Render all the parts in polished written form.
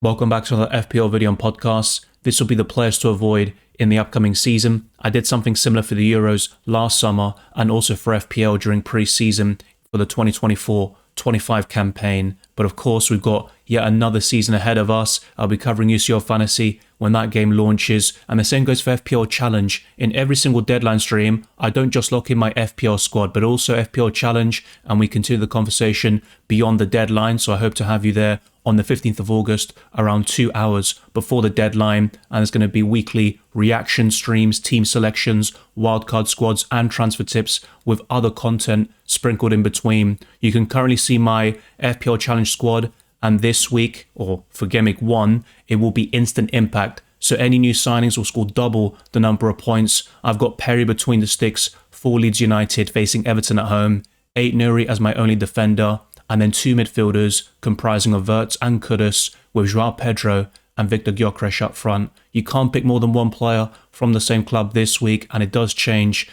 Welcome back to another FPL video and podcast. This will be the players to avoid in the upcoming season. I did something similar for the Euros last summer and also for FPL during pre-season for the 2024-25 campaign. But of course, we've got yet another season ahead of us. I'll be covering UCL Fantasy when that game launches. And the same goes for FPL Challenge. In every single deadline stream, I don't just lock in my FPL squad, but also FPL Challenge. And we continue the conversation beyond the deadline. So I hope to have you there on the 15th of August, around 2 hours before the deadline. And it's going to be weekly reaction streams, team selections, wildcard squads, and transfer tips with other content sprinkled in between. You can currently see my FPL Challenge squad. And this week, or for Gameweek 1, it will be instant impact. So any new signings will score double the number of points. I've got Perry between the sticks for Leeds United facing Everton at home, 8 Nuri as my only defender, and then 2 midfielders comprising of Wirtz and Kudus with Joao Pedro and Victor Gyökeres up front. You can't pick more than one player from the same club this week, and it does change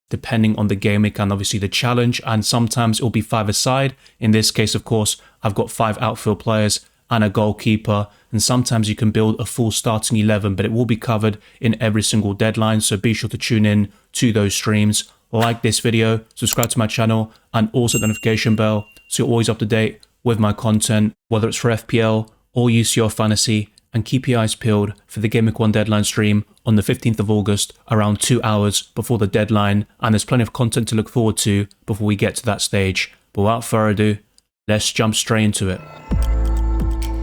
depending on the game week and obviously the challenge, and sometimes it'll be 5 aside. In this case, of course, I've got 5 outfield players and a goalkeeper, and sometimes you can build a full starting 11, but it will be covered in every single deadline, so be sure to tune in to those streams. Like this video, subscribe to my channel, and also the notification bell so you're always up to date with my content, whether it's for FPL or UCL Fantasy, and keep your eyes peeled for the Gameweek 1 deadline stream on the 15th of August, around 2 hours before the deadline, and there's plenty of content to look forward to before we get to that stage. But without further ado, let's jump straight into it.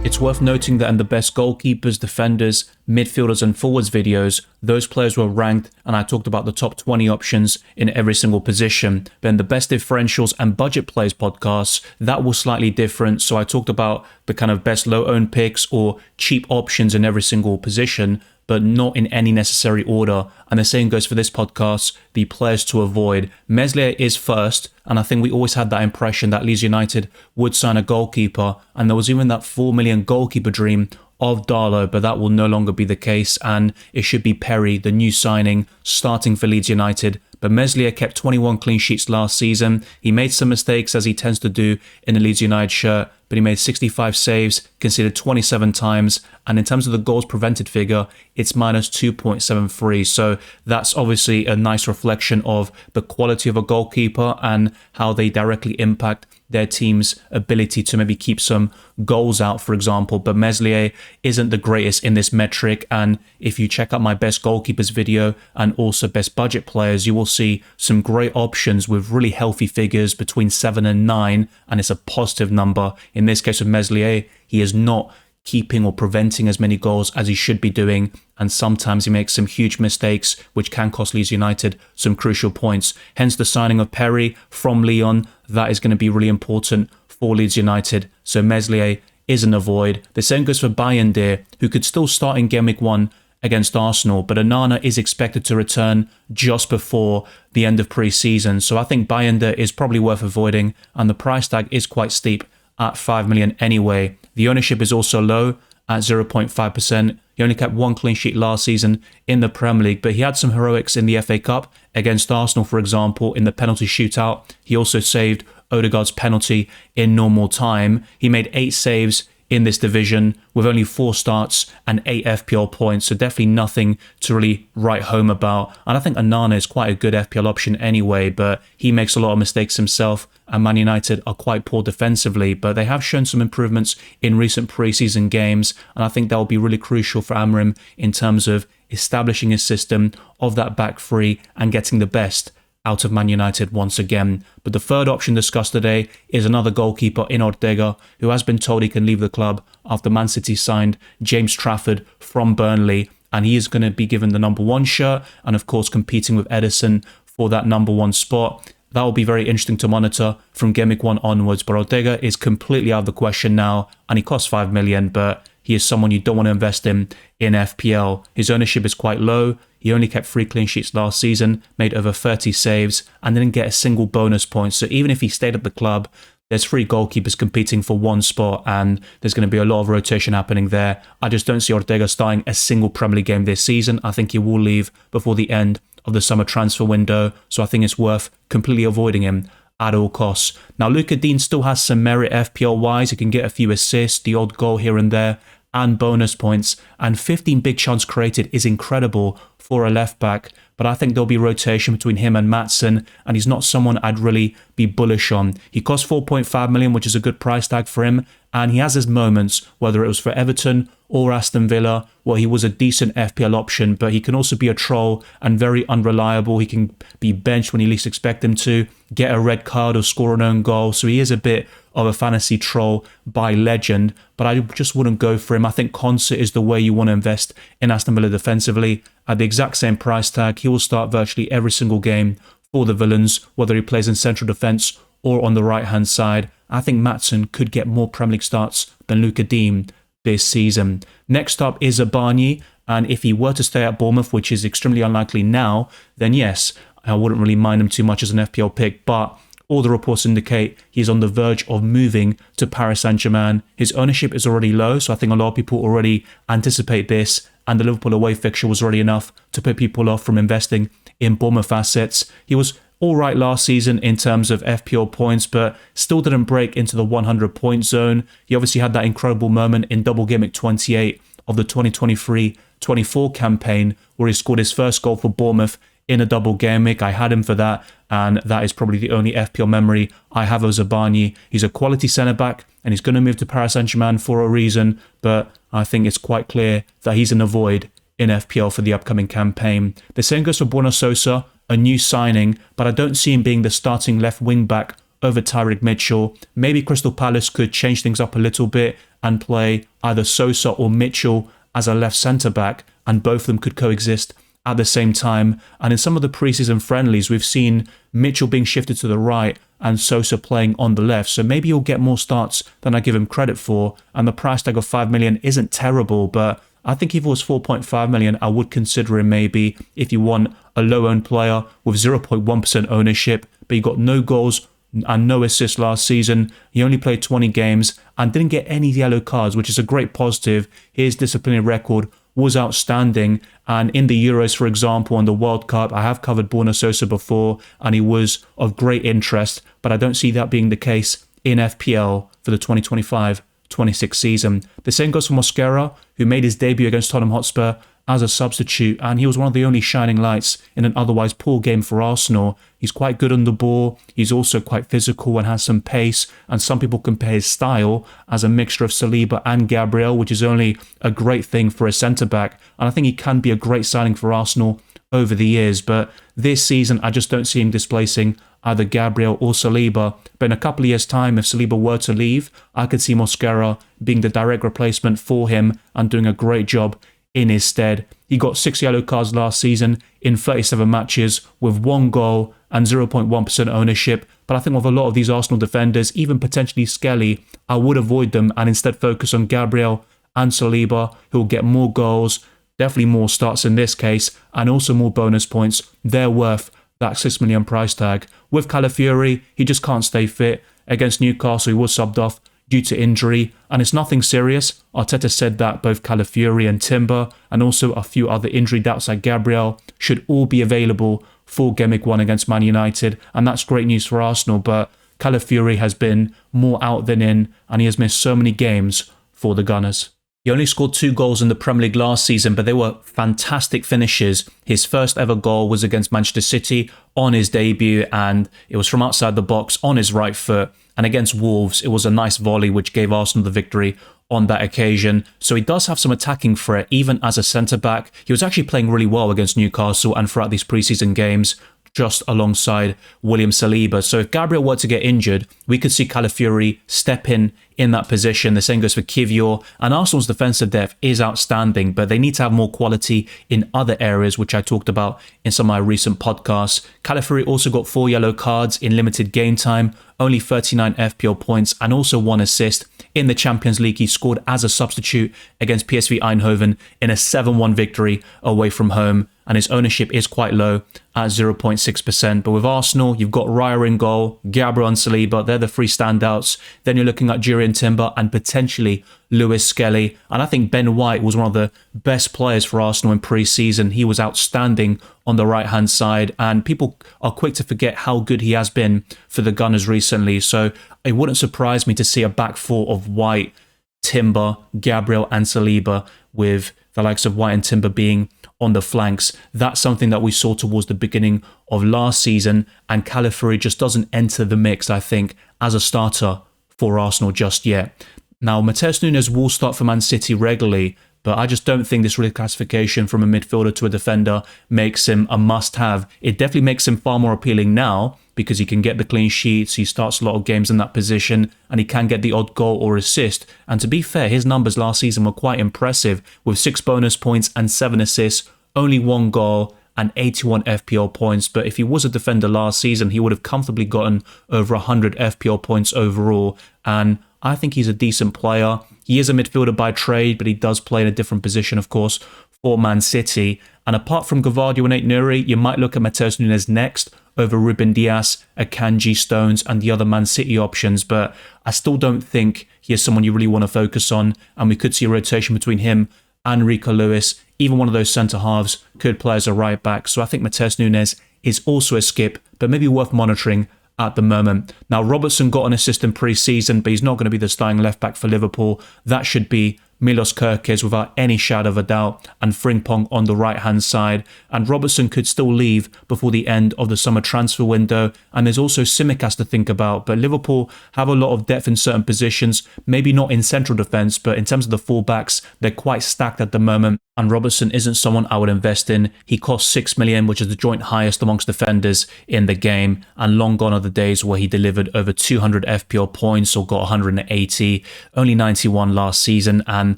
It's worth noting that in the best goalkeepers, defenders, midfielders and forwards videos, those players were ranked and I talked about the top 20 options in every single position. But in the best differentials and budget plays podcasts, that was slightly different. So I talked about the kind of best low owned picks or cheap options in every single position, but not in any necessary order. And the same goes for this podcast, the players to avoid. Meslier is first, and I think we always had that impression that Leeds United would sign a goalkeeper, and there was even that 4 million goalkeeper dream of Darlow, but that will no longer be the case, and it should be Perry, the new signing, starting for Leeds United. But Meslier kept 21 clean sheets last season. He made some mistakes, as he tends to do in the Leeds United shirt, but he made 65 saves, conceded 27 times, and in terms of the goals prevented figure, it's minus 2.73. So that's obviously a nice reflection of the quality of a goalkeeper and how they directly impact their team's ability to maybe keep some goals out, for example. But Meslier isn't the greatest in this metric, and if you check out my best goalkeepers video and also best budget players, you will see some great options with really healthy figures between 7 and 9, and it's a positive number. In this case of Meslier, he is not keeping or preventing as many goals as he should be doing, and sometimes he makes some huge mistakes which can cost Leeds United some crucial points. Hence the signing of Perry from Lyon, that is going to be really important for Leeds United. So Meslier is an avoid. The same goes for Bayindir, who could still start in Gameweek 1 against Arsenal, but Onana is expected to return just before the end of pre-season. So I think Bayindir is probably worth avoiding, and the price tag is quite steep at 5 million anyway. The ownership is also low at 0.5%. He only kept 1 clean sheet last season in the Premier League, but he had some heroics in the FA Cup against Arsenal, for example, in the penalty shootout. He also saved Odegaard's penalty in normal time. He made 8 saves in this division with only 4 starts and 8 FPL points, so definitely nothing to really write home about. And I think Onana is quite a good FPL option anyway, but he makes a lot of mistakes himself, and Man United are quite poor defensively, but they have shown some improvements in recent pre-season games, and I think that will be really crucial for Amorim in terms of establishing his system of that back three and getting the best out of Man United once again. But the third option discussed today is another goalkeeper in Ortega, who has been told he can leave the club after Man City signed James Trafford from Burnley, and he is going to be given the number 1 shirt and of course competing with Ederson for that number 1 spot. That will be very interesting to monitor from Gameweek 1 onwards, but Ortega is completely out of the question now, and he costs 5 million, but he is someone you don't want to invest in FPL. His ownership is quite low. He only kept 3 clean sheets last season, made over 30 saves, and didn't get a single bonus point. So even if he stayed at the club, there's 3 goalkeepers competing for 1 spot, and there's going to be a lot of rotation happening there. I just don't see Ortega starting a single Premier League game this season. I think he will leave before the end of the summer transfer window, so I think it's worth completely avoiding him at all costs. Now, Luca Dean still has some merit FPL-wise. He can get a few assists, the odd goal here and there, and bonus points, and 15 big chance created is incredible for a left back. But I think there'll be rotation between him and Maatsen, and he's not someone I'd really be bullish on. He cost 4.5 million, which is a good price tag for him, and he has his moments, whether it was for Everton or Aston Villa, where he was a decent FPL option, but he can also be a troll and very unreliable. He can be benched when you least expect him to, get a red card or score an own goal, so he is a bit of a fantasy troll by legend, but I just wouldn't go for him. I think Konsa is the way you want to invest in Aston Villa defensively. At the exact same price tag, he will start virtually every single game for the Villains, whether he plays in central defence or on the right-hand side. I think Maatsen could get more Premier League starts than Luka Dean this season. Next up is Abani, and if he were to stay at Bournemouth, which is extremely unlikely now, then yes, I wouldn't really mind him too much as an FPL pick, but all the reports indicate he's on the verge of moving to Paris Saint-Germain. His ownership is already low, so I think a lot of people already anticipate this, and the Liverpool away fixture was already enough to put people off from investing in Bournemouth assets. He was all right last season in terms of FPL points, but still didn't break into the 100-point zone. He obviously had that incredible moment in double Gameweek 28 of the 2023-24 campaign, where he scored his first goal for Bournemouth in a double game week. I had him for that, and that is probably the only FPL memory I have of Zabani. He's a quality centre-back, and he's going to move to Paris Saint-Germain for a reason, but I think it's quite clear that he's in a void in FPL for the upcoming campaign. The same goes for Borna Sosa, a new signing, but I don't see him being the starting left wing-back over Tyrick Mitchell. Maybe Crystal Palace could change things up a little bit and play either Sosa or Mitchell as a left centre-back, and both of them could coexist at the same time. And in some of the preseason friendlies, we've seen Mitchell being shifted to the right and Sosa playing on the left. So maybe he'll get more starts than I give him credit for. And the price tag of 5 million isn't terrible, but I think if it was 4.5 million, I would consider him maybe if you want a low-owned player with 0.1% ownership, but he got no goals and no assists last season. He only played 20 games and didn't get any yellow cards, which is a great positive. His disciplinary record was outstanding, and in the Euros, for example, and the World Cup, I have covered Borna Sosa before, and he was of great interest, but I don't see that being the case in FPL for the 2025-26 season. The same goes for Mosquera, who made his debut against Tottenham Hotspur as a substitute, and he was one of the only shining lights in an otherwise poor game for Arsenal. He's quite good on the ball, he's also quite physical and has some pace, and some people compare his style as a mixture of Saliba and Gabriel, which is only a great thing for a centre-back, and I think he can be a great signing for Arsenal over the years, but this season I just don't see him displacing either Gabriel or Saliba. But in a couple of years' time, if Saliba were to leave, I could see Mosquera being the direct replacement for him and doing a great job in his stead. He got 6 yellow cards last season in 37 matches with 1 goal and 0.1% ownership. But I think with a lot of these Arsenal defenders, even potentially Skelly, I would avoid them and instead focus on Gabriel and Saliba, who will get more goals, definitely more starts in this case, and also more bonus points. They're worth that 6 million price tag. With Calafiori, he just can't stay fit. Against Newcastle, he was subbed off due to injury, and it's nothing serious. Arteta said that both Calafiori and Timber, and also a few other injury doubts like Gabriel, should all be available for Gameweek 1 against Man United, and that's great news for Arsenal, but Calafiori has been more out than in, and he has missed so many games for the Gunners. He only scored 2 goals in the Premier League last season, but they were fantastic finishes. His first ever goal was against Manchester City on his debut, and it was from outside the box on his right foot. And against Wolves, it was a nice volley which gave Arsenal the victory on that occasion. So he does have some attacking threat, even as a centre-back. He was actually playing really well against Newcastle and throughout these preseason games, just alongside William Saliba. So if Gabriel were to get injured, we could see Calafiori step in that position. The same goes for Kivior. And Arsenal's defensive depth is outstanding, but they need to have more quality in other areas, which I talked about in some of my recent podcasts. Calafiori also got 4 yellow cards in limited game time, only 39 FPL points, and also 1 assist. In the Champions League, he scored as a substitute against PSV Eindhoven in a 7-1 victory away from home, and his ownership is quite low at 0.6%. But with Arsenal, you've got Raya in goal, Gabriel and Saliba, they're the 3 standouts. Then you're looking at Jurriën Timber and potentially Lewis Skelly. And I think Ben White was one of the best players for Arsenal in pre-season. He was outstanding on the right-hand side, and people are quick to forget how good he has been for the Gunners recently. So it wouldn't surprise me to see a back 4 of White, Timber, Gabriel and Saliba, with the likes of White and Timber being on the flanks. That's something that we saw towards the beginning of last season, and Calafiori just doesn't enter the mix, I think, as a starter for Arsenal just yet. Now, Matheus Nunes will start for Man City regularly, but I just don't think this reclassification from a midfielder to a defender makes him a must-have. It definitely makes him far more appealing now because he can get the clean sheets, he starts a lot of games in that position, and he can get the odd goal or assist. And to be fair, his numbers last season were quite impressive, with 6 bonus points and 7 assists, only 1 goal, and 81 FPL points. But if he was a defender last season, he would have comfortably gotten over 100 FPL points overall. And I think he's a decent player. He is a midfielder by trade, but he does play in a different position, of course, for Man City. And apart from Gvardiol and Aït-Nouri, you might look at Matheus Nunes next over Ruben Dias, Akanji, Stones, and the other Man City options. But I still don't think he is someone you really want to focus on. And we could see a rotation between him and Rico Lewis. Even one of those centre-halves could play as a right-back. So I think Matheus Nunes is also a skip, but maybe worth monitoring at the moment. Now, Robertson got an assist in pre-season, but he's not going to be the starting left-back for Liverpool. That should be Milos Kerkez without any shadow of a doubt, and Frimpong on the right-hand side. And Robertson could still leave before the end of the summer transfer window. And there's also Tsimikas to think about. But Liverpool have a lot of depth in certain positions, maybe not in central defence, but in terms of the full-backs, they're quite stacked at the moment. And Robertson isn't someone I would invest in. He cost 6 million, which is the joint highest amongst defenders in the game. And long gone are the days where he delivered over 200 FPL points or got 180, only 91 last season. And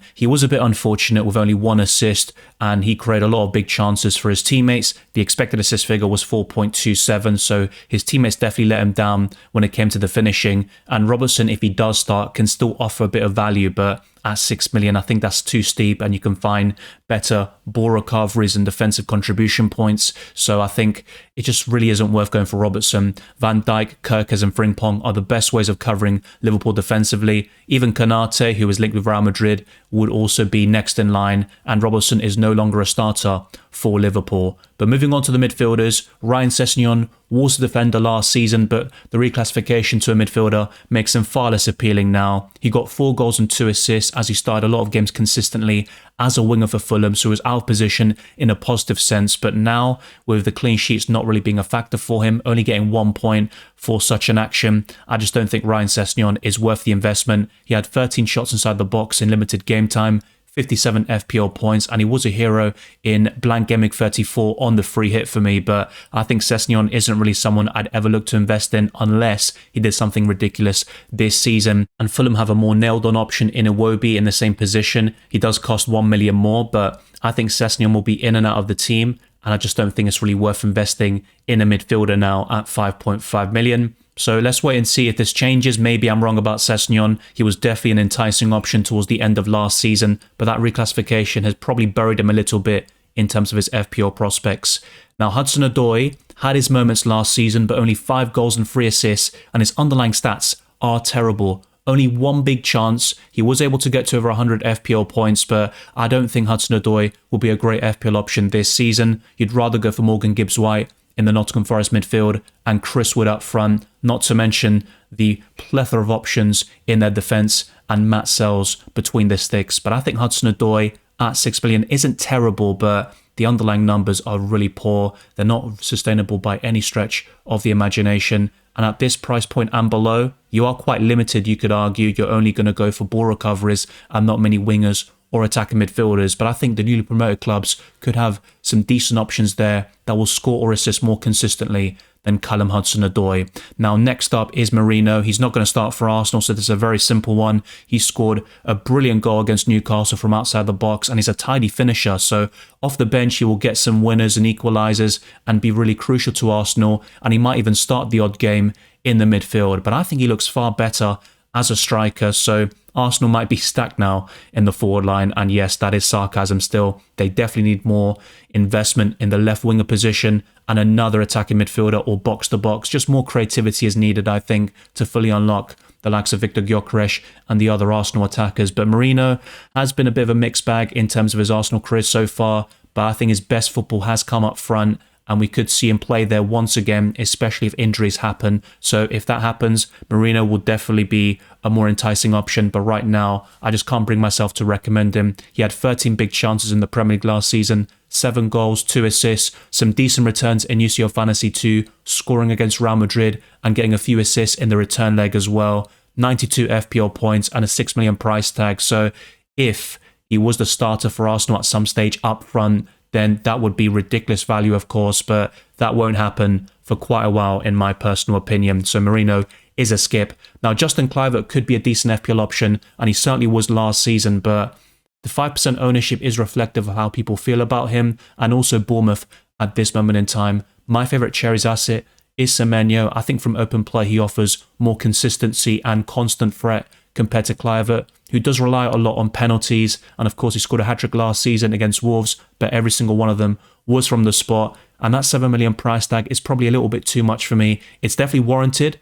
he was a bit unfortunate with only 1 assist, and he created a lot of big chances for his teammates. The expected assist figure was 4.27, so his teammates definitely let him down when it came to the finishing. And Robertson, if he does start, can still offer a bit of value, but at 6 million, I think that's too steep, and you can find better ball recoveries and defensive contribution points. So I think it just really isn't worth going for Robertson. Van Dijk, Kerkez and Frimpong are the best ways of covering Liverpool defensively. Even Konate, who is linked with Real Madrid, would also be next in line, and Robertson is no longer a starter for Liverpool. But moving on to the midfielders, Ryan Sessegnon was a defender last season, but the reclassification to a midfielder makes him far less appealing now. He got 4 goals and 2 assists as he started a lot of games consistently as a winger for Fulham, so he was out of position in a positive sense. But now, with the clean sheets not really being a factor for him, only getting 1 point for such an action, I just don't think Ryan Sessegnon is worth the investment. He had 13 shots inside the box in limited game time, 57 FPL points, and he was a hero in blank Gameweek 34 on the free hit for me. But I think Sessegnon isn't really someone I'd ever look to invest in unless he did something ridiculous this season. And Fulham have a more nailed-on option in Iwobi in the same position. He does cost 1 million more, but I think Sessegnon will be in and out of the team, and I just don't think it's really worth investing in a midfielder now at 5.5 million. So let's wait and see if this changes. Maybe I'm wrong about Sessegnon. He was definitely an enticing option towards the end of last season, but that reclassification has probably buried him a little bit in terms of his FPL prospects. Now, Hudson-Odoi had his moments last season, but only 5 goals and 3 assists, and his underlying stats are terrible. Only 1 big chance. He was able to get to over 100 FPL points, but I don't think Hudson-Odoi will be a great FPL option this season. You'd rather go for Morgan Gibbs-White in the Nottingham Forest midfield and Chris Wood up front, not to mention the plethora of options in their defence and Matt Sells between the sticks. But I think Hudson-Odoi at 6 million isn't terrible, but the underlying numbers are really poor. They're not sustainable by any stretch of the imagination. And at this price point and below, you are quite limited, you could argue. You're only going to go for ball recoveries and not many wingers or attacking midfielders. But I think the newly promoted clubs could have some decent options there that will score or assist more consistently than Callum Hudson-Odoi. Now, next up is Merino. He's not going to start for Arsenal, so this is a very simple one. He scored a brilliant goal against Newcastle from outside the box, and he's a tidy finisher. So off the bench, he will get some winners and equalisers and be really crucial to Arsenal, and he might even start the odd game in the midfield. But I think he looks far better as a striker, so Arsenal might be stacked now in the forward line. And yes, that is sarcasm still. They definitely need more investment in the left winger position and another attacking midfielder or box-to-box. Just more creativity is needed, I think, to fully unlock the likes of Victor Gyökeres and the other Arsenal attackers. But Merino has been a bit of a mixed bag in terms of his Arsenal career so far, but I think his best football has come up front, and we could see him play there once again, especially if injuries happen. So if that happens, Merino will definitely be a more enticing option, but right now I just can't bring myself to recommend him. He had 13 big chances in the Premier League last season, 7 goals, 2 assists, some decent returns in UCL Fantasy 2, scoring against Real Madrid and getting a few assists in the return leg as well. 92 FPL points and a 6 million price tag. So if he was the starter for Arsenal at some stage up front, then that would be ridiculous value, of course, but that won't happen for quite a while, in my personal opinion. So Merino is a skip. Now, Justin Kluivert could be a decent FPL option, and he certainly was last season, but the 5% ownership is reflective of how people feel about him, and also Bournemouth at this moment in time. My favourite Cherries asset is Semenyo. I think from open play, he offers more consistency and constant threat compared to Kluivert, who does rely a lot on penalties. And of course, he scored a hat-trick last season against Wolves, but every single one of them was from the spot. And that 7 million price tag is probably a little bit too much for me. It's definitely warranted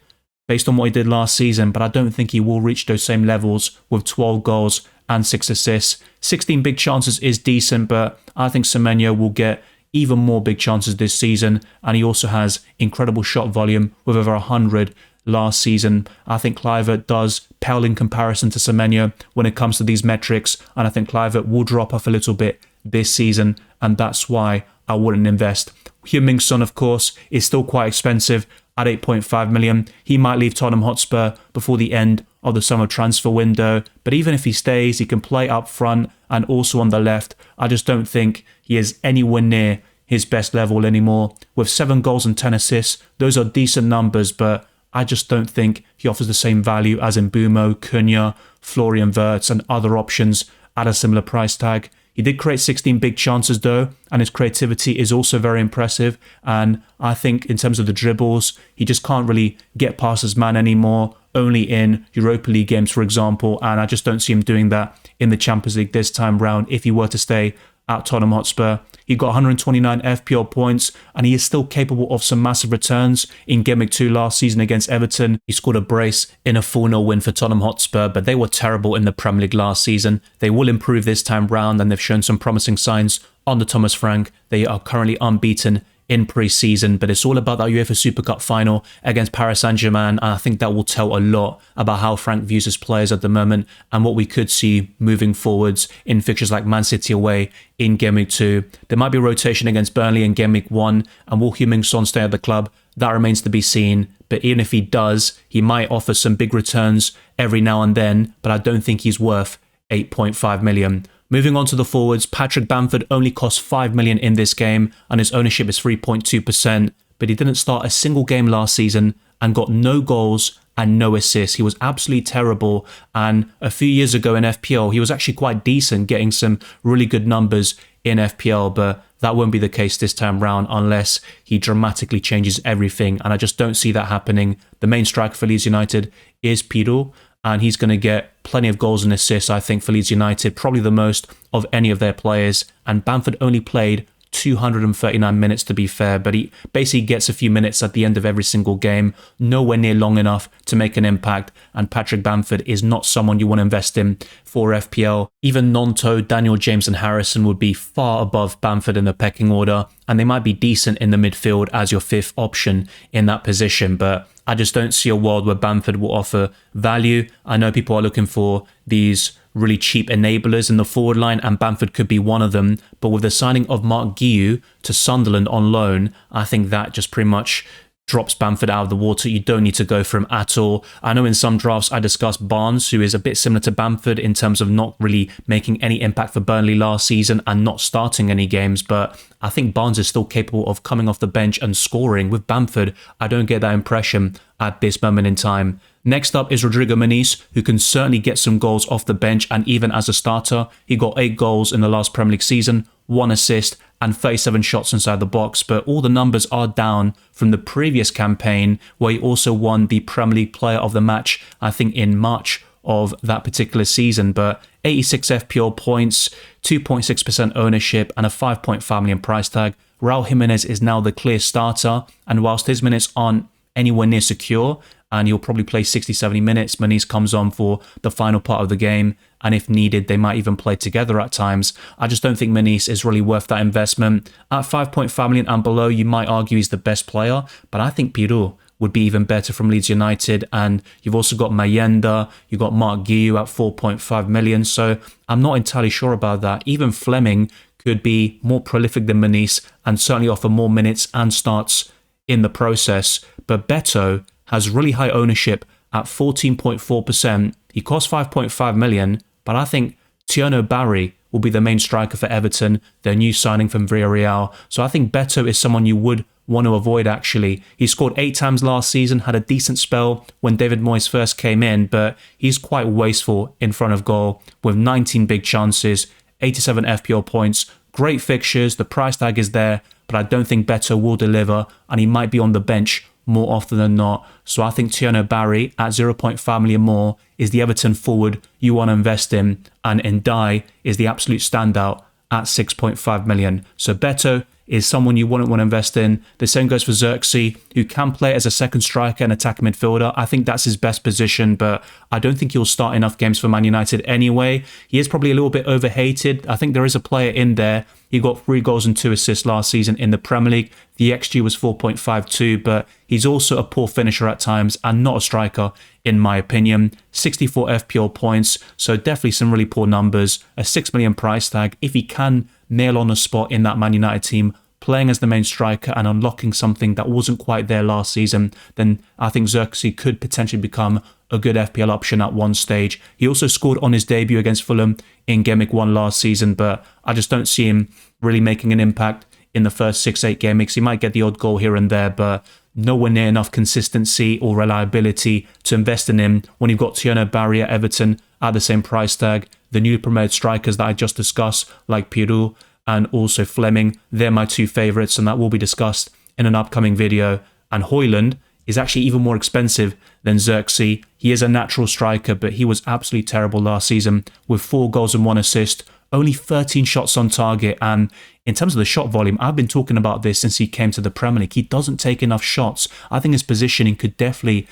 based on what he did last season, but I don't think he will reach those same levels with 12 goals and 6 assists. 16 big chances is decent, but I think Semenyo will get even more big chances this season, and he also has incredible shot volume with over 100 last season. I think Kluivert does pale in comparison to Semenyo when it comes to these metrics, and I think Kluivert will drop off a little bit this season, and that's why I wouldn't invest. Heung-min Son, of course, is still quite expensive at 8.5 million. He might leave Tottenham Hotspur before the end of the summer transfer window, but even if he stays, he can play up front and also on the left. I just don't think he is anywhere near his best level anymore. With 7 goals and 10 assists, those are decent numbers, but I just don't think he offers the same value as Mbeumo, Cunha, Florian Wirtz and other options at a similar price tag. He did create 16 big chances though, and his creativity is also very impressive. And I think in terms of the dribbles, he just can't really get past his man anymore, only in Europa League games, for example. And I just don't see him doing that in the Champions League this time round if he were to stay at Tottenham Hotspur. He got 129 FPL points, and he is still capable of some massive returns. In Gameweek 2 last season against Everton, he scored a brace in a 4-0 win for Tottenham Hotspur, but they were terrible in the Premier League last season. They will improve this time round, and they've shown some promising signs on the Thomas Frank. They are currently unbeaten in pre-season, but it's all about that UEFA Super Cup final against Paris Saint-Germain, and I think that will tell a lot about how Frank views his players at the moment and what we could see moving forwards in fixtures like Man City away in Gameweek 2. There might be a rotation against Burnley in Gameweek 1, and will Heung-min Son stay at the club? That remains to be seen, but even if he does, he might offer some big returns every now and then, but I don't think he's worth 8.5 million. Moving on to the forwards, Patrick Bamford only cost 5 million in this game and his ownership is 3.2%, but he didn't start a single game last season and got no goals and no assists. He was absolutely terrible, and a few years ago in FPL, he was actually quite decent, getting some really good numbers in FPL, but that won't be the case this time round unless he dramatically changes everything, and I just don't see that happening. The main striker for Leeds United is Pirlo, and he's going to get plenty of goals and assists, I think, for Leeds United, probably the most of any of their players. And Bamford only played 239 minutes, to be fair, but he basically gets a few minutes at the end of every single game, nowhere near long enough to make an impact. And Patrick Bamford is not someone you want to invest in for FPL. Even Nonto, Daniel James and Harrison would be far above Bamford in the pecking order, and they might be decent in the midfield as your 5th option in that position, but I just don't see a world where Bamford will offer value. I know people are looking for these really cheap enablers in the forward line, and Bamford could be one of them. But with the signing of Mark Guiu to Sunderland on loan, I think that just pretty much drops Bamford out of the water. You don't need to go for him at all. I know in some drafts I discussed Barnes, who is a bit similar to Bamford in terms of not really making any impact for Burnley last season and not starting any games, but I think Barnes is still capable of coming off the bench and scoring. With Bamford, I don't get that impression at this moment in time. Next up is Rodrigo Muniz, who can certainly get some goals off the bench and even as a starter. He got 8 goals in the last Premier League season, 1 assist and 37 shots inside the box, but all the numbers are down from the previous campaign where he also won the Premier League Player of the Match, I think in March of that particular season. But 86 FPL points, 2.6% ownership and a 5.5 million price tag. Raul Jimenez is now the clear starter, and whilst his minutes aren't anywhere near secure, and he'll probably play 60-70 minutes, Muniz comes on for the final part of the game, and if needed, they might even play together at times. I just don't think Manice is really worth that investment. At 5.5 million and below, you might argue he's the best player, but I think Pirou would be even better from Leeds United. And you've also got Mayenda, you've got Mark Guiu at 4.5 million. So I'm not entirely sure about that. Even Fleming could be more prolific than Manice and certainly offer more minutes and starts in the process. But Beto has really high ownership at 14.4%. He costs 5.5 million, but I think Tierno Barry will be the main striker for Everton, their new signing from Villarreal. So I think Beto is someone you would want to avoid, actually. He scored 8 times last season, had a decent spell when David Moyes first came in, but he's quite wasteful in front of goal with 19 big chances, 87 FPL points, great fixtures, the price tag is there, but I don't think Beto will deliver, and he might be on the bench more often than not. So I think Tierno Barry at 0.5 million more is the Everton forward you want to invest in, and Ndai is the absolute standout at 6.5 million. So Beto is someone you wouldn't want to invest in. The same goes for Xerxes, who can play as a second striker and attacking midfielder. I think that's his best position, but I don't think he'll start enough games for Man United anyway. He is probably a little bit overhated. I think there is a player in there. He got 3 goals and 2 assists last season in the Premier League. The XG was 4.52, but he's also a poor finisher at times and not a striker, in my opinion. 64 FPL points, so definitely some really poor numbers. A 6 million price tag. If he can nail on a spot in that Man United team, playing as the main striker and unlocking something that wasn't quite there last season, then I think Xerxes could potentially become a good FPL option at one stage. He also scored on his debut against Fulham in Gameweek 1 last season, but I just don't see him really making an impact in the first 6-8 game weeks. He might get the odd goal here and there, but nowhere near enough consistency or reliability to invest in him when you've got Tierno Barry at Everton at the same price tag. The newly promoted strikers that I just discussed, like Pirou and also Fleming, they're my 2 favourites, and that will be discussed in an upcoming video. And Højlund is actually even more expensive than Xerxes. He is a natural striker, but he was absolutely terrible last season with 4 goals and 1 assist, only 13 shots on target. And in terms of the shot volume, I've been talking about this since he came to the Premier League. He doesn't take enough shots. I think his positioning could definitely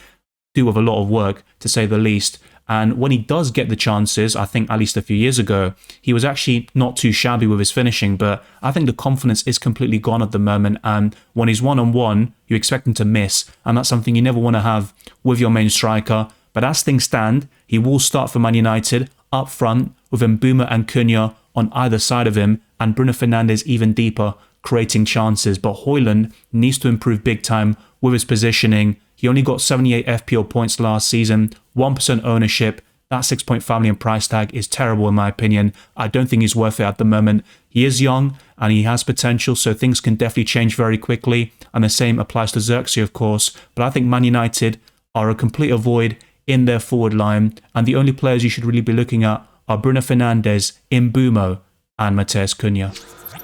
do with a lot of work, to say the least. And when he does get the chances, I think at least a few years ago, he was actually not too shabby with his finishing, but I think the confidence is completely gone at the moment. And when he's one-on-one, you expect him to miss. And that's something you never want to have with your main striker. But as things stand, he will start for Man United up front with Mbeumo and Cunha on either side of him, and Bruno Fernandes even deeper, creating chances. But Højlund needs to improve big time with his positioning. He only got 78 FPL points last season, 1% ownership. That 6.5 million price tag is terrible in my opinion. I don't think he's worth it at the moment. He is young and he has potential, so things can definitely change very quickly. And the same applies to Xerxes, of course. But I think Man United are a complete avoid in their forward line. And the only players you should really be looking at are Bruno Fernandes, Mbeumo, and Matheus Cunha.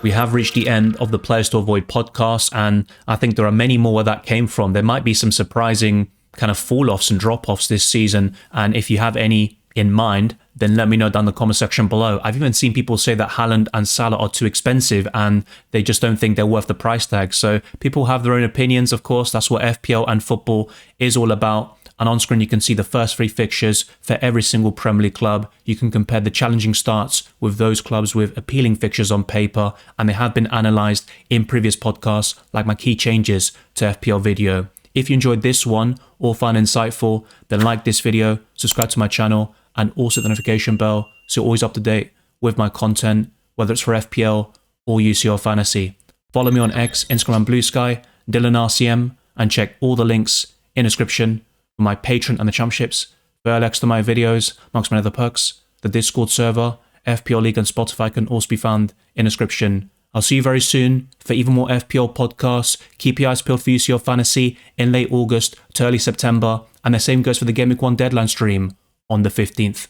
We have reached the end of the Players to Avoid podcast, and I think there are many more where that came from. There might be some surprising kind of fall-offs and drop-offs this season, and if you have any in mind, then let me know down in the comment section below. I've even seen people say that Haaland and Salah are too expensive and they just don't think they're worth the price tag. So people have their own opinions, of course. That's what FPL and football is all about. And on screen, you can see the first 3 fixtures for every single Premier League club. You can compare the challenging starts with those clubs with appealing fixtures on paper, and they have been analysed in previous podcasts, like my key changes to FPL video. If you enjoyed this one or found insightful, then like this video, subscribe to my channel, and also the notification bell so you're always up to date with my content, whether it's for FPL or UCL Fantasy. Follow me on X, Instagram, and Blue Sky, DylanRCM, and check all the links in the description for my Patreon and the Championships, links to my videos, amongst many other perks. The Discord server, FPL League, and Spotify can also be found in the description. I'll see you very soon for even more FPL podcasts. Keep your eyes peeled for UCL Fantasy in late August to early September, and the same goes for the Gameweek 1 deadline stream on the 15th.